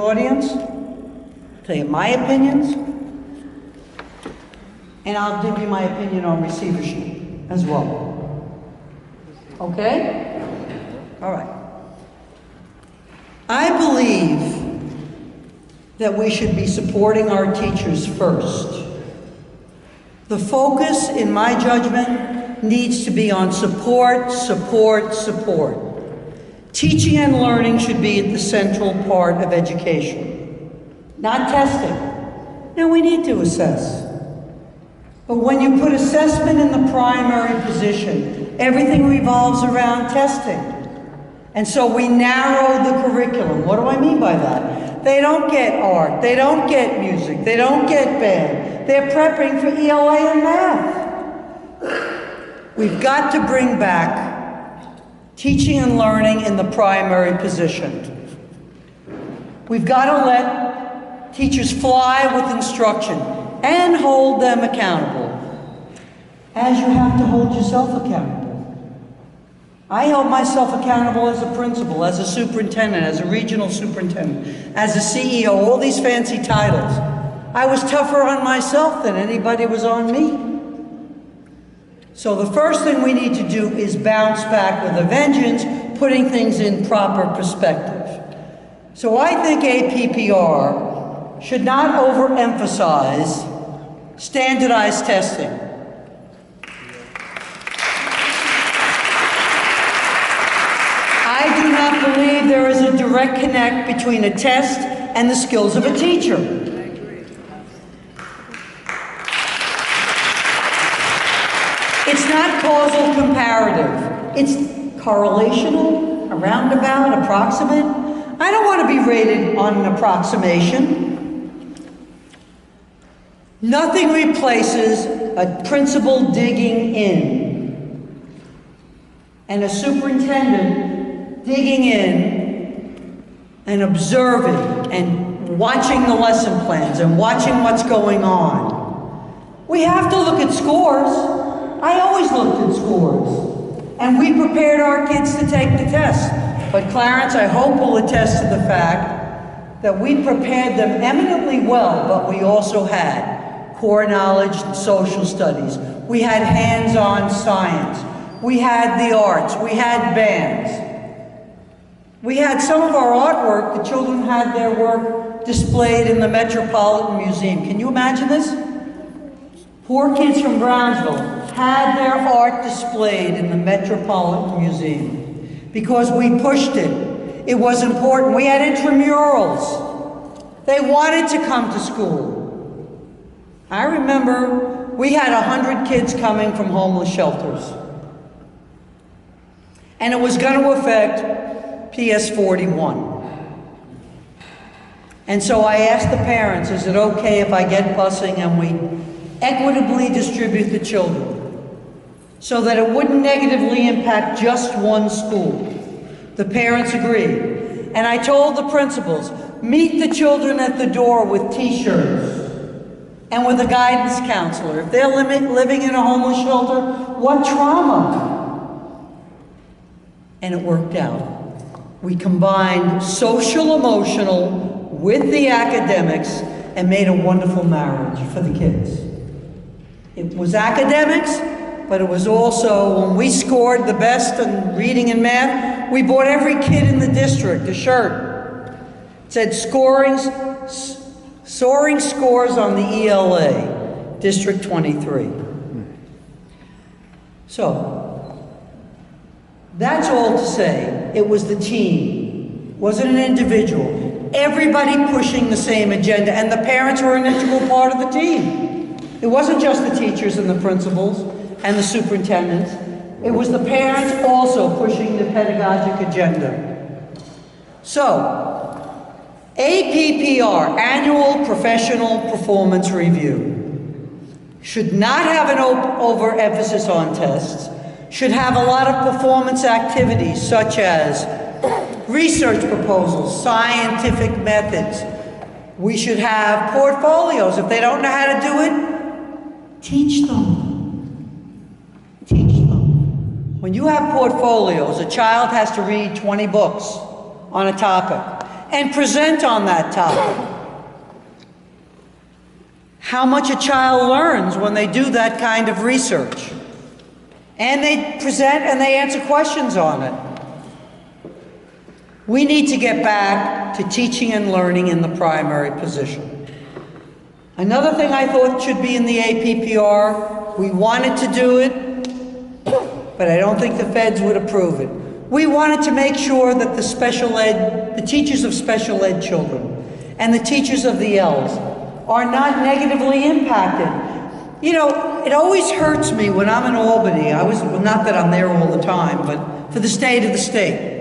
audience, tell you my opinions, and I'll give you my opinion on receivership as well. Okay? All right. I believe that we should be supporting our teachers first. The focus, in my judgment, needs to be on support, support, support. Teaching and learning should be at the central part of education, not testing. Now, we need to assess. But when you put assessment in the primary position, everything revolves around testing. And so we narrow the curriculum. What do I mean by that? They don't get art, they don't get music, they don't get band. They're prepping for ELA and math. We've got to bring back teaching and learning in the primary position. We've got to let teachers fly with instruction and hold them accountable, as you have to hold yourself accountable. I held myself accountable as a principal, as a superintendent, as a regional superintendent, as a CEO, all these fancy titles. I was tougher on myself than anybody was on me. So the first thing we need to do is bounce back with a vengeance, putting things in proper perspective. So I think APPR should not overemphasize standardized testing. I do not believe there is a direct connect between a test and the skills of a teacher. It's not causal comparative. It's correlational, a roundabout, approximate. I don't want to be rated on an approximation. Nothing replaces a principal digging in and a superintendent digging in and observing and watching the lesson plans and watching what's going on. We have to look at scores. I always looked at scores, and we prepared our kids to take the test. But Clarence, I hope, will attest to the fact that we prepared them eminently well, but we also had core knowledge and social studies. We had hands-on science. We had the arts. We had bands. We had some of our artwork. The children had their work displayed in the Metropolitan Museum. Can you imagine this? Poor kids from Brownsville had their art displayed in the Metropolitan Museum because we pushed it. It was important. We had intramurals. They wanted to come to school. I remember we had 100 kids coming from homeless shelters. And it was going to affect PS 41. And so I asked the parents, is it okay if I get busing and we equitably distribute the children so that it wouldn't negatively impact just one school? The parents agreed. And I told the principals, meet the children at the door with t-shirts and with a guidance counselor. If they're living in a homeless shelter, what trauma? And it worked out. We combined social, emotional with the academics and made a wonderful marriage for the kids. It was academics, but it was also, when we scored the best in reading and math, we bought every kid in the district a shirt. It said soaring scores on the ELA, District 23. So, that's all to say, it was the team, it wasn't an individual. Everybody pushing the same agenda, and the parents were an integral part of the team. It wasn't just the teachers and the principals and the superintendents. It was the parents also pushing the pedagogic agenda. So, APPR, Annual Professional Performance Review, should not have an overemphasis on tests, should have a lot of performance activities such as research proposals, scientific methods. We should have portfolios. If they don't know how to do it, teach them. Teach them. When you have portfolios, a child has to read 20 books on a topic. and present on that topic. How much a child learns when they do that kind of research. And they present and they answer questions on it. We need to get back to teaching and learning in the primary position. Another thing I thought should be in the APPR, we wanted to do it, but I don't think the feds would approve it. We wanted to make sure that the teachers of special ed children and the teachers of the L's are not negatively impacted. You know, it always hurts me when I'm in Albany. Not that I'm there all the time, but for the state of the state.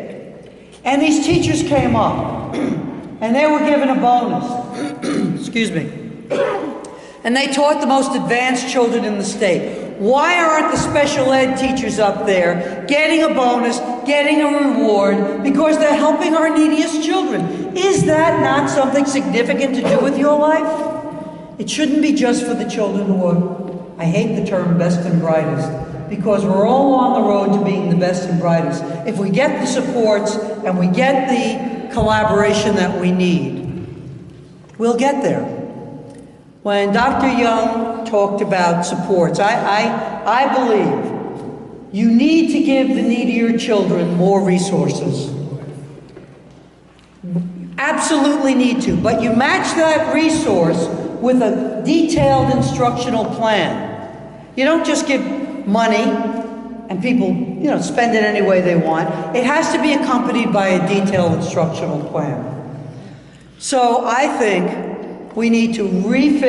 And these teachers came up, and they were given a bonus. Excuse me. And they taught the most advanced children in the state. Why aren't the special ed teachers up there getting a bonus, getting a reward, because they're helping our neediest children? Is that not something significant to do with your life? It shouldn't be just for the children who are, I hate the term best and brightest, because we're all on the road to being the best and brightest. If we get the supports and we get the collaboration that we need, we'll get there. When Dr. Young talked about supports, I believe you need to give the needier children more resources. Absolutely need to, but you match that resource with a detailed instructional plan. You don't just give money and people, spend it any way they want. It has to be accompanied by a detailed instructional plan. So I think we need to redo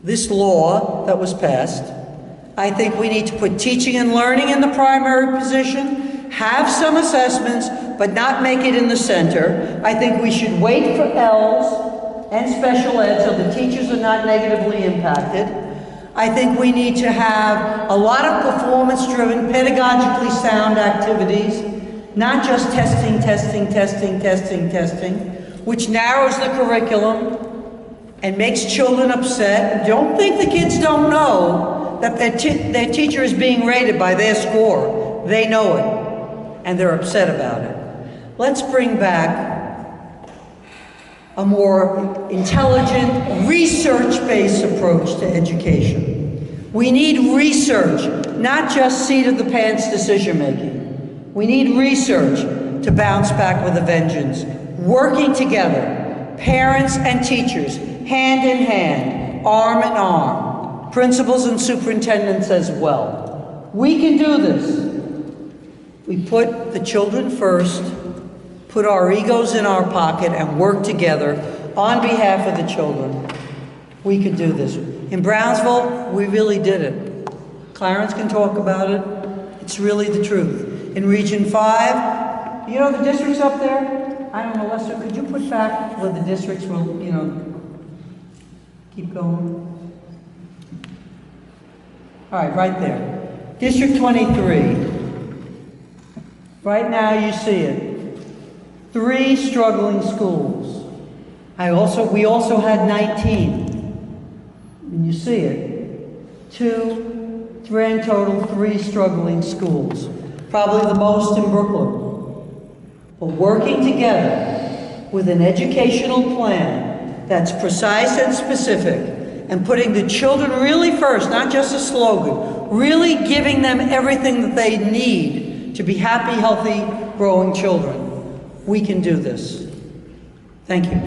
this law that was passed. I think we need to put teaching and learning in the primary position, have some assessments, but not make it in the center. I think we should wait for L's and special ed so the teachers are not negatively impacted. I think we need to have a lot of performance-driven, pedagogically sound activities, not just testing, which narrows the curriculum and makes children upset. Don't think the kids don't know that their teacher is being rated by their score. They know it, and they're upset about it. Let's bring back a more intelligent, research-based approach to education. We need research, not just seat-of-the-pants decision-making. We need research to bounce back with a vengeance. Working together, parents and teachers, hand in hand, arm in arm, principals and superintendents as well. We can do this. We put the children first, put our egos in our pocket, and work together on behalf of the children. We could do this. In Brownsville, we really did it. Clarence can talk about it. It's really the truth. In Region 5, the districts up there? I don't know, Lester, could you put back where the districts will, keep going? All right, right there. District 23. Right now you see it. 3 struggling schools. We also had 19. And you see it. 2, grand total 3 struggling schools. Probably the most in Brooklyn. But working together with an educational plan that's precise and specific, and putting the children really first, not just a slogan, really giving them everything that they need to be happy, healthy, growing children. We can do this. Thank you.